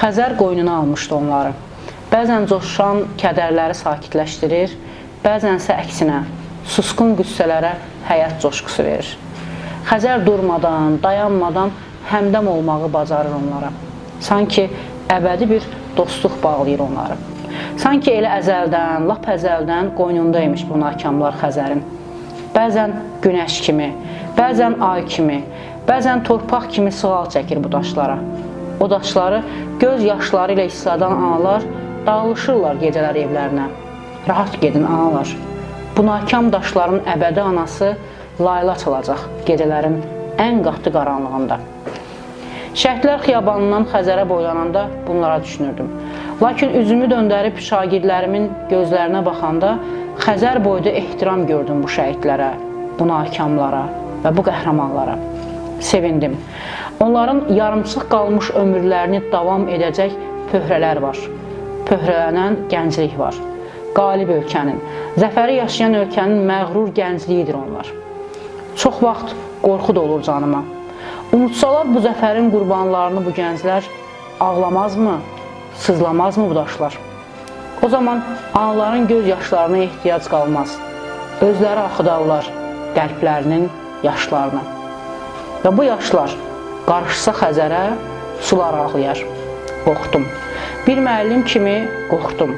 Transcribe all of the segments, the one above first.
Xəzər qoynuna almışdı onları. Bəzən coşan kədərləri sakitləşdirir, bəzənsə əksinə, susqun qüssələrə həyat coşqusu verir. Xəzər durmadan, dayanmadan həmdəm olmağı bacarır onlara. Sanki əbədi bir dostluq bağlayır onları. Sanki elə əzəldən, lap əzəldən qoynundaymış bu nakamlar Xəzərin. Bəzən günəş kimi, bəzən ay kimi, bəzən torpaq kimi sığal çəkir bu daşlara. O daşları göz yaşları ilə isladan analar dağılışırlar gecələr evlərinə. Rahat gedin analar. Bu nakam daşların əbədi anası layla çalacaq gecələrin ən qatı qaranlığında. Şəhidlər xiyabanından Xəzərə boylananda bunlara düşünürdüm. Lakin üzümü döndərib şagirdlərimin gözlərinə baxanda Xəzər boyda ehtiram gördüm bu şəhidlərə, bu nakamlara və bu qəhrəmanlara. Sevindim. Onların yarımçıq qalmış ömürlərini davam edəcək pöhrələr var. Pöhrələnən gənclik var. Qalib ölkənin, zəfəri yaşayan ölkənin məğrur gəncliyidir onlar. Çox vaxt qorxu da olur canıma. Unutsalar bu zəfərin qurbanlarını bu gənclər ağlamazmı, sızlamazmı bu daşlar? O zaman anaların göz yaşlarına ehtiyac qalmaz. Özləri axıdarlar qəlblərinin yaşlarına. Və bu yaşlar qarışsa Xəzərə, sular ağlayar. Qorxdum. Bir müəllim kimi qorxdum.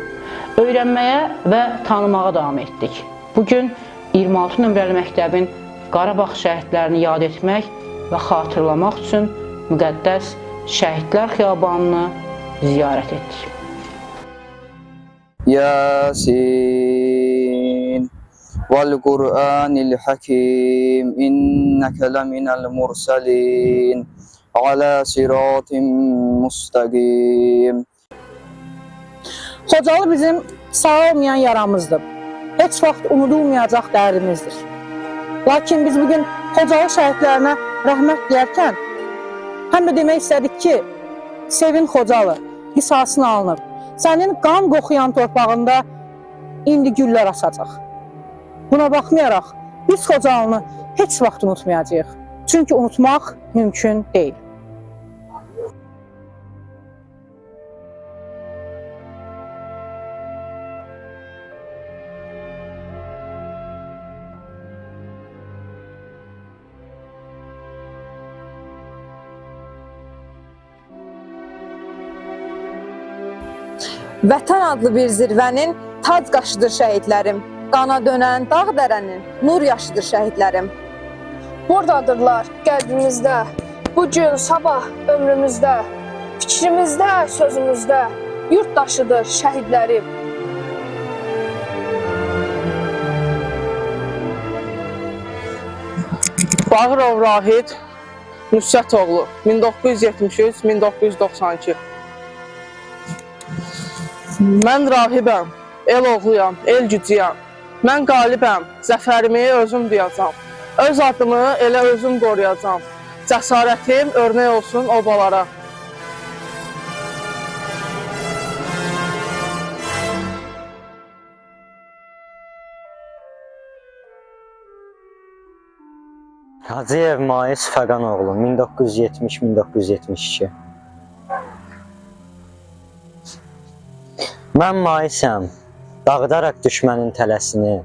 Öyrənməyə və tanımağa davam etdik. Bugün 26 nömrəli məktəbin Qarabağ şəhidlərini yad etmək və xatırlamaq üçün müqəddəs Şəhidlər Xiyabanını ziyarət etdik. Yasin Vel-Qur'anil Hakim İnneke leminel mursalin Ala siratim mustaqim. Xocalı bizim sağalmayan yaramızdır. Heç vaxt unudulmayacaq dərdimizdir. Lakin biz bugün Xocalı şəhidlərinə rəhmət deyərkən həm də demək istədik ki, sevin Xocalı, qisasını alınır. Sənin qan qoxuyan torpağında indi güllər açacaq. Buna baxmayaraq, biz Xocalını heç vaxt unutmayacağıq. Çünki unutmaq mümkün deyil. Vətən adlı bir zirvənin tac qaşıdır şəhidlərim. Qana dönən dağ dərənin nur yaşıdır şəhidlərim. Buradadırlar qəlbimizdə, bugün, sabah ömrümüzdə, fikrimizdə, sözümüzdə, yurtdaşıdır şəhidlərim. Bağırov Rahid Nüsrətoğlu 1973-1992. Mən rahibəm, el oğluyam, el gücüyəm. Mən qalibəm, zəfərimi özüm duyacam. Öz adımı elə özüm qoruyacam. Cəsarətim örnək olsun obalara. Hacıyev Mais Fəqanoğlu 1970-1972. Mən maisəm, dağıdaraq düşmənin tələsini,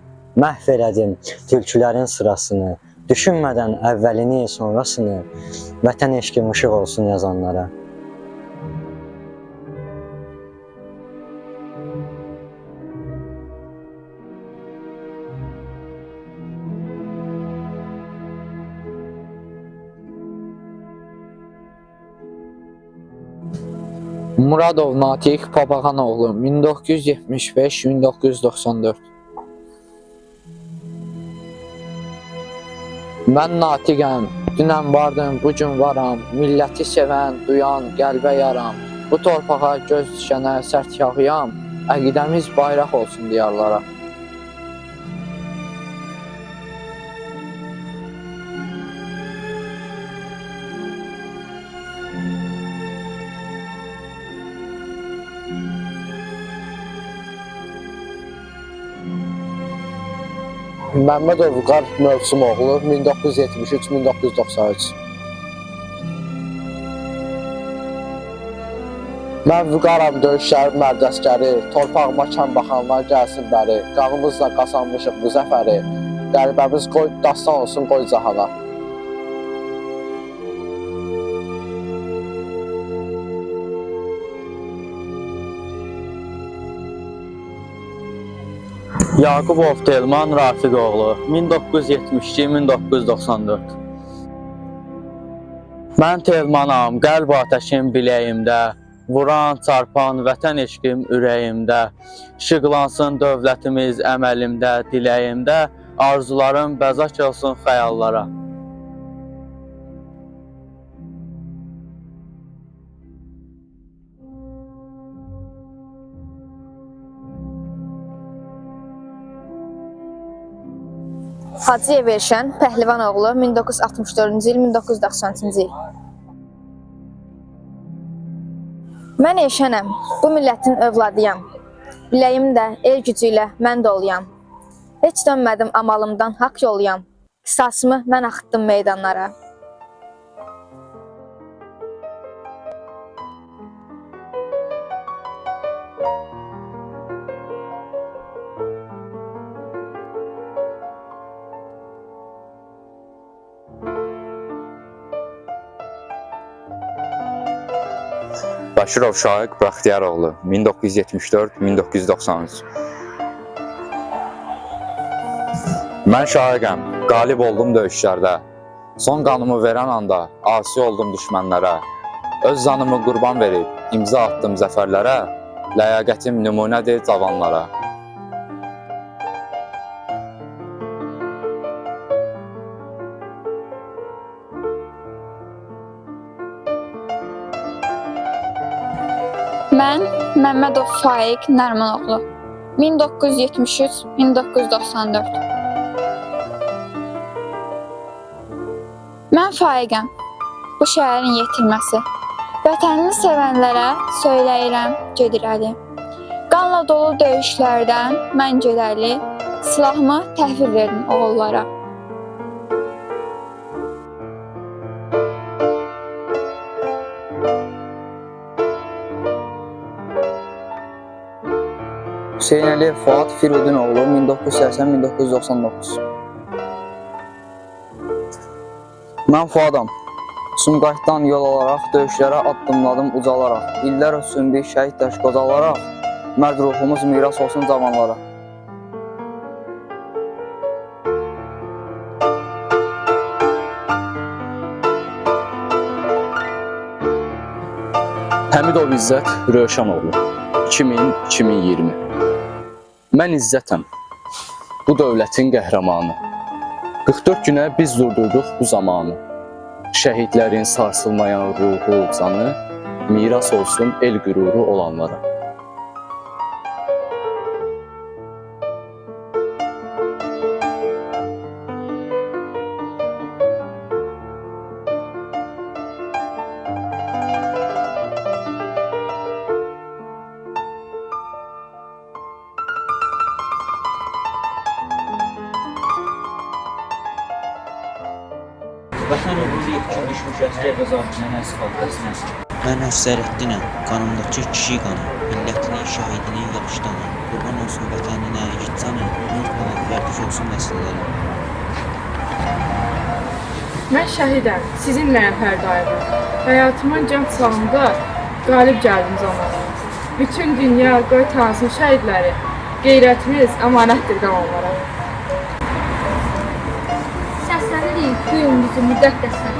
məhv elədim tülkülərin sırasını, düşünmədən əvvəlini, sonrasını, vətən eşqim ışıq olsun yazanlara. Muradov Natiq Papaqanoğlu 1975-1994. Mən natiqəm, dünən vardım, bugün varam, milləti sevən, duyan, qəlbə yaram. Bu torpağa göz düşənə sərt yağıyam, əqidəmiz bayraq olsun diyarlara. Məmmədov Qar Mövsümoğlu 1973-1993. Mən vüqaram döyüşlərin mərcəskəri, torpağıma kən baxanlar gəlsin bəri, qanımızla qazanmışıq bu zəfəri, qəribəmiz qoy dastan olsun qoy cahana. Yaqubov Telman Rafiqoğlu 1972-1994. Mən Telmanam, qəlb atəşim biləyimdə, vuran, çarpan vətən eşqim ürəyimdə, işıqlansın dövlətimiz əməlimdə, diləyimdə, arzularım bəzək olsun xəyallara. Hacıyev Elşən Pəhlivanoğlu 1964-cü il, 1993-cü il. Mən Elşənəm, bu millətin övladıyam. Biləyimdə, el gücü ilə mən doluyam. Heç dönmədim amalımdan, haqq yoluyam. Qisasımı mən axıtdım meydanlara. Bəşirov Şahiq Bəxtiyaroğlu 1974-1993. Mən şahiqəm, qalib oldum döyüşlərdə. Son qanımı verən anda asi oldum düşmənlərə. Öz canımı qurban verib, imza attım zəfərlərə. Ləyaqətim nümunədir cavanlara. Mən Məmmədov Faiq Nərmanoğlu 1973-1994. Mən Faiqəm, bu şəhərin yetirməsi. Vətənini sevənlərə söyləyirəm, gedir əli. Qanla dolu döyüşlərdən mən gedərli, silahımı təhvil verdim oğullara. Hüseyn Əliyev Fuad Firuddinoğlu 1980-1999. Mən Fuadam. Sumqayıtdan yol alaraq döyüşlərə addımladım ucalaraq. İllər ötsün bir şəhid daş qozalaraq. Mərd ruhumuz miras olsun cavanlara. Həmidov İzzət Rövşənoğlu 2000-2020. Mən İzzətəm, bu dövlətin qəhrəmanı. 44 günə biz durdurduq bu zamanı. Şəhidlərin sarsılmayan ruhu, canı, miras olsun el qüruru olanlara. Vətən uğrunda yetkin düşmüş əsgər və zabitinə nəsib xalqasına. Mən Əfsərəddinəm, qanımdakı kişi qanı, millətinin, şəhidinin yağışdanı, qurban olsun vətəninə, igidcanı, nur olan vərdiş olsun nəsillərə. Mən şəhidəm, sizinləyəm hər daima. Həyatımın can çağında qalib gəldim zamana. Bütün dünya qoy tanısın şəhidləri, qeyrətimiz əmanətdir qalanlara. Səslənirik, duyun bizi müqəddəslər.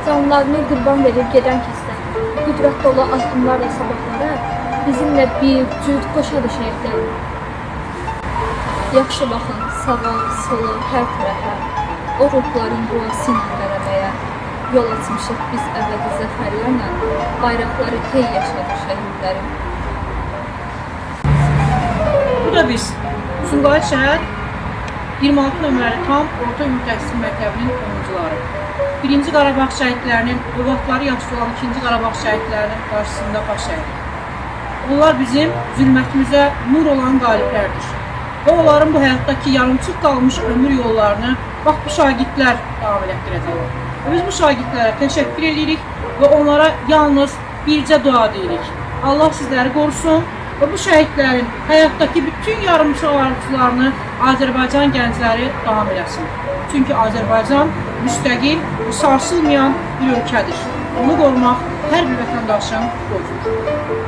Canlarını qurban verib gedən kəslər. Qüdrət dolu addımlarla sabahlara bizimlə bir cüd qoşadı şəhidlər. Yaxşı baxın, sağa, sola, hər tərəfə. O ruhların duası ilə qələbəyə. Yol açmışıq biz əbədi zəfərlərlə. Bayraqları hey yaşadı şəhidlərim. Bu da biz. Sumqayıt şəhər 26 nömrəli tam orta ümumi təhsil məktəbinin oyuncuları. 1-ci Qarabağ şəhidlərinin, övladları yaxşı olan 2-ci Qarabağ şəhidlərinin qarşısında baş əydik. Onlar bizim zülmətimizə nur olan qaliblərdir. Və onların bu həyatdakı yarımçıq qalmış ömür yollarını bax bu şagirdlər davam elətdirəcəklər. Biz bu şagirdlərə təşəkkür edirik və onlara yalnız bircə dua deyirik. Allah sizləri qorusun və bu şəhidlərin həyatdakı bütün yarımçıq arzularını Azərbaycan gəncləri davam eləsin. Çünki Azərbaycan müstəqil, sarsılmayan bir ölkədir. Onu qorumaq hər bir vətəndaşın borcudur.